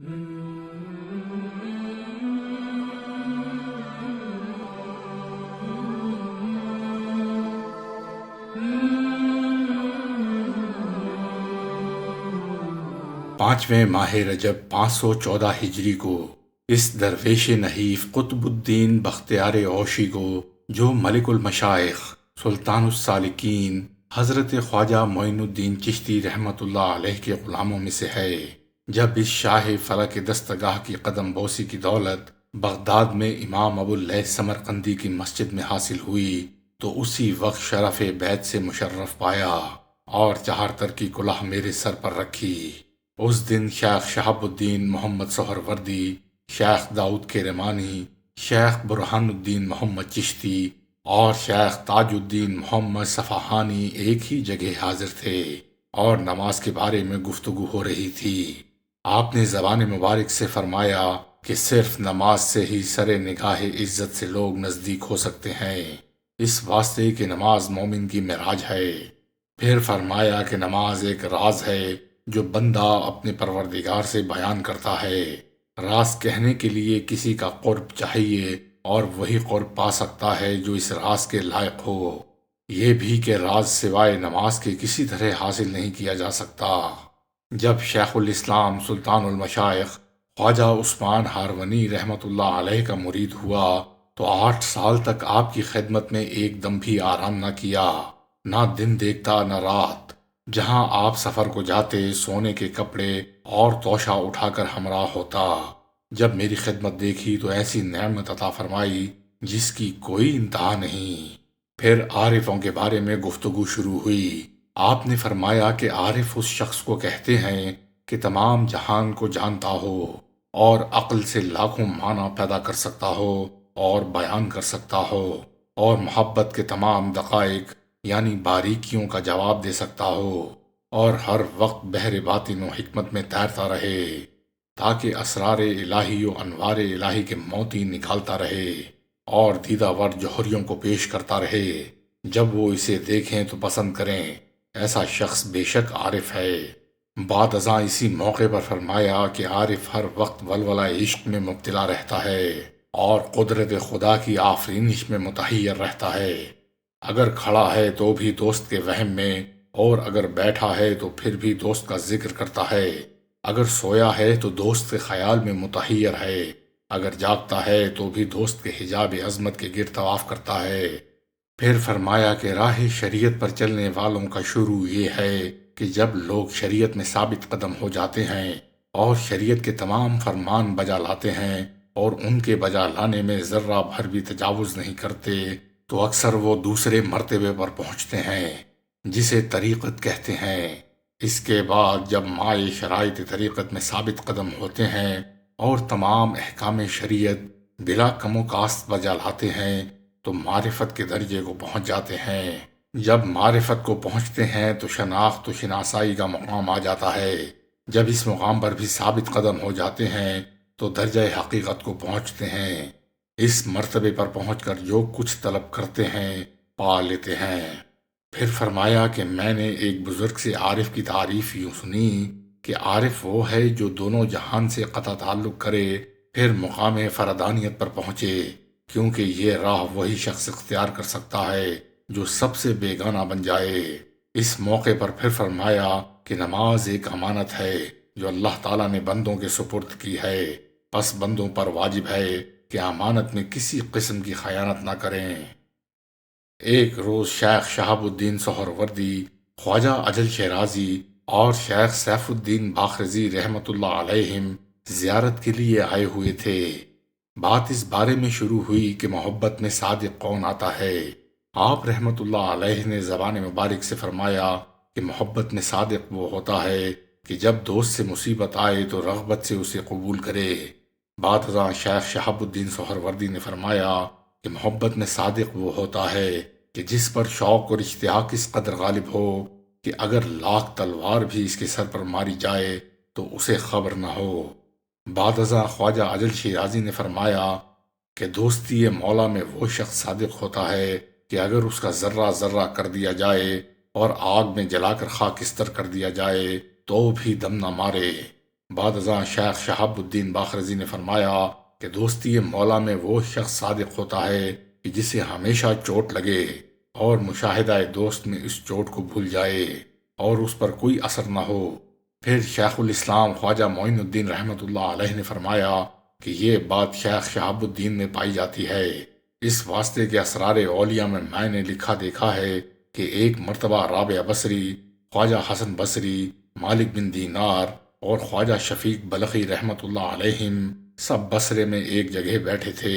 پانچویں ماہ رجب 514 ہجری کو اس درویش نحیف قطب الدین بختیار اوشی کو، جو ملک المشائخ سلطان السالکین حضرت خواجہ معین الدین چشتی رحمت اللہ علیہ کے غلاموں میں سے ہے، جب اس شاہ فلک دستگاہ کی قدم بوسی کی دولت بغداد میں امام ابو اللیث سمرقندی کی مسجد میں حاصل ہوئی تو اسی وقت شرف بیت سے مشرف پایا اور چہارتر کی کلہ میرے سر پر رکھی۔ اس دن شیخ شہاب الدین محمد سہروردی، شیخ داؤد کرمانی، شیخ برہان الدین محمد چشتی اور شیخ تاج الدین محمد صفحانی ایک ہی جگہ حاضر تھے اور نماز کے بارے میں گفتگو ہو رہی تھی۔ آپ نے زبان مبارک سے فرمایا کہ صرف نماز سے ہی سر نگاہ عزت سے لوگ نزدیک ہو سکتے ہیں، اس واسطے کہ نماز مومن کی معراج ہے۔ پھر فرمایا کہ نماز ایک راز ہے جو بندہ اپنے پروردگار سے بیان کرتا ہے۔ راز کہنے کے لیے کسی کا قرب چاہیے اور وہی قرب پا سکتا ہے جو اس راز کے لائق ہو۔ یہ بھی کہ راز سوائے نماز کے کسی طرح حاصل نہیں کیا جا سکتا۔ جب شیخ الاسلام سلطان المشائخ خواجہ عثمان ہارونی رحمت اللہ علیہ کا مرید ہوا تو 8 سال تک آپ کی خدمت میں ایک دم بھی آرام نہ کیا، نہ دن دیکھتا نہ رات۔ جہاں آپ سفر کو جاتے سونے کے کپڑے اور توشہ اٹھا کر ہمراہ ہوتا۔ جب میری خدمت دیکھی تو ایسی نعمت عطا فرمائی جس کی کوئی انتہا نہیں۔ پھر عارفوں کے بارے میں گفتگو شروع ہوئی۔ آپ نے فرمایا کہ عارف اس شخص کو کہتے ہیں کہ تمام جہان کو جانتا ہو اور عقل سے لاکھوں معنی پیدا کر سکتا ہو اور بیان کر سکتا ہو اور محبت کے تمام دقائق یعنی باریکیوں کا جواب دے سکتا ہو اور ہر وقت بحر باطن و حکمت میں تیرتا رہے تاکہ اسرار الہی و انوار الہی کے موتی نکالتا رہے اور دیدہ ور جوہریوں کو پیش کرتا رہے۔ جب وہ اسے دیکھیں تو پسند کریں، ایسا شخص بے شک عارف ہے۔ بعد ازاں اسی موقع پر فرمایا کہ عارف ہر وقت ولولہ عشق میں مبتلا رہتا ہے اور قدرت خدا کی آفرینش میں متحیر رہتا ہے۔ اگر کھڑا ہے تو بھی دوست کے وہم میں اور اگر بیٹھا ہے تو پھر بھی دوست کا ذکر کرتا ہے، اگر سویا ہے تو دوست کے خیال میں متحیر ہے، اگر جاگتا ہے تو بھی دوست کے حجاب عظمت کے گرد طواف کرتا ہے۔ پھر فرمایا کہ راہ شریعت پر چلنے والوں کا شروع یہ ہے کہ جب لوگ شریعت میں ثابت قدم ہو جاتے ہیں اور شریعت کے تمام فرمان بجا لاتے ہیں اور ان کے بجا لانے میں ذرہ بھر بھی تجاوز نہیں کرتے تو اکثر وہ دوسرے مرتبے پر پہنچتے ہیں جسے طریقت کہتے ہیں۔ اس کے بعد جب مائع شرائط طریقت میں ثابت قدم ہوتے ہیں اور تمام احکام شریعت بلا کم و کاست بجا لاتے ہیں تو معرفت کے درجے کو پہنچ جاتے ہیں۔ جب معرفت کو پہنچتے ہیں تو شناخت و شناسائی کا مقام آ جاتا ہے۔ جب اس مقام پر بھی ثابت قدم ہو جاتے ہیں تو درجہ حقیقت کو پہنچتے ہیں۔ اس مرتبے پر پہنچ کر جو کچھ طلب کرتے ہیں پا لیتے ہیں۔ پھر فرمایا کہ میں نے ایک بزرگ سے عارف کی تعریف یوں سنی کہ عارف وہ ہے جو دونوں جہان سے قطع تعلق کرے پھر مقام فردانیت پر پہنچے، کیونکہ یہ راہ وہی شخص اختیار کر سکتا ہے جو سب سے بیگانہ بن جائے۔ اس موقع پر پھر فرمایا کہ نماز ایک امانت ہے جو اللہ تعالیٰ نے بندوں کے سپرد کی ہے، پس بندوں پر واجب ہے کہ امانت میں کسی قسم کی خیانت نہ کریں۔ ایک روز شیخ شہاب الدین سہروردی، خواجہ اجل شیرازی اور شیخ سیف الدین باخرزی رحمت اللہ علیہم زیارت کے لیے آئے ہوئے تھے۔ بات اس بارے میں شروع ہوئی کہ محبت میں صادق کون آتا ہے۔ آپ رحمت اللہ علیہ نے زبان مبارک سے فرمایا کہ محبت میں صادق وہ ہوتا ہے کہ جب دوست سے مصیبت آئے تو رغبت سے اسے قبول کرے۔ بعد ازاں شیخ شہاب الدین سہروردی نے فرمایا کہ محبت میں صادق وہ ہوتا ہے کہ جس پر شوق اور اشتیاق اس قدر غالب ہو کہ اگر لاکھ تلوار بھی اس کے سر پر ماری جائے تو اسے خبر نہ ہو۔ بعد ازاں خواجہ اجل شیرازی نے فرمایا کہ دوستی مولا میں وہ شخص صادق ہوتا ہے کہ اگر اس کا ذرہ ذرہ کر دیا جائے اور آگ میں جلا کر خاکستر کر دیا جائے تو بھی دم نہ مارے۔ بعد ازاں شیخ شہاب الدین باخرزی نے فرمایا کہ دوستی مولا میں وہ شخص صادق ہوتا ہے کہ جسے ہمیشہ چوٹ لگے اور مشاہدہ دوست میں اس چوٹ کو بھول جائے اور اس پر کوئی اثر نہ ہو۔ پھر شیخ الاسلام خواجہ معین الدین رحمۃ اللہ علیہ نے فرمایا کہ یہ بات شیخ شہاب الدین میں پائی جاتی ہے، اس واسطے کے اسرار اولیاء میں نے لکھا دیکھا ہے کہ ایک مرتبہ رابع بصری، خواجہ حسن بصری، مالک بن دینار اور خواجہ شفیق بلخی رحمۃ اللہ علیہم سب بصرے میں ایک جگہ بیٹھے تھے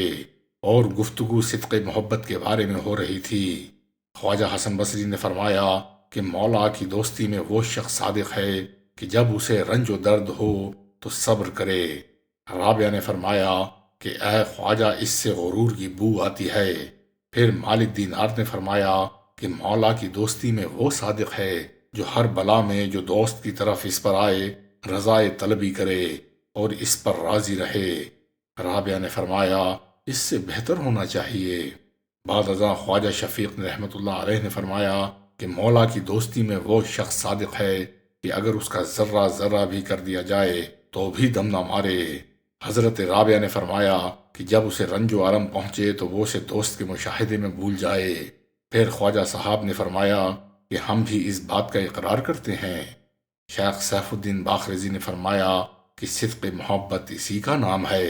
اور گفتگو صدق محبت کے بارے میں ہو رہی تھی۔ خواجہ حسن بصری نے فرمایا کہ مولا کی دوستی میں وہ شخص صادق ہے کہ جب اسے رنج و درد ہو تو صبر کرے۔ رابعہ نے فرمایا کہ اے خواجہ اس سے غرور کی بو آتی ہے۔ پھر مالک دینار نے فرمایا کہ مولا کی دوستی میں وہ صادق ہے جو ہر بلا میں جو دوست کی طرف اس پر آئے رضائے طلبی کرے اور اس پر راضی رہے۔ رابعہ نے فرمایا اس سے بہتر ہونا چاہیے۔ بعد ازاں خواجہ شفیق نے رحمت اللہ علیہ نے فرمایا کہ مولا کی دوستی میں وہ شخص صادق ہے کہ اگر اس کا ذرہ ذرہ بھی کر دیا جائے تو بھی دم نہ مارے۔ حضرت رابعہ نے فرمایا کہ جب اسے رنج و عالم پہنچے تو وہ اسے دوست کے مشاہدے میں بھول جائے۔ پھر خواجہ صاحب نے فرمایا کہ ہم بھی اس بات کا اقرار کرتے ہیں۔ شیخ سیف الدین باخرزی نے فرمایا کہ صدق محبت اسی کا نام ہے۔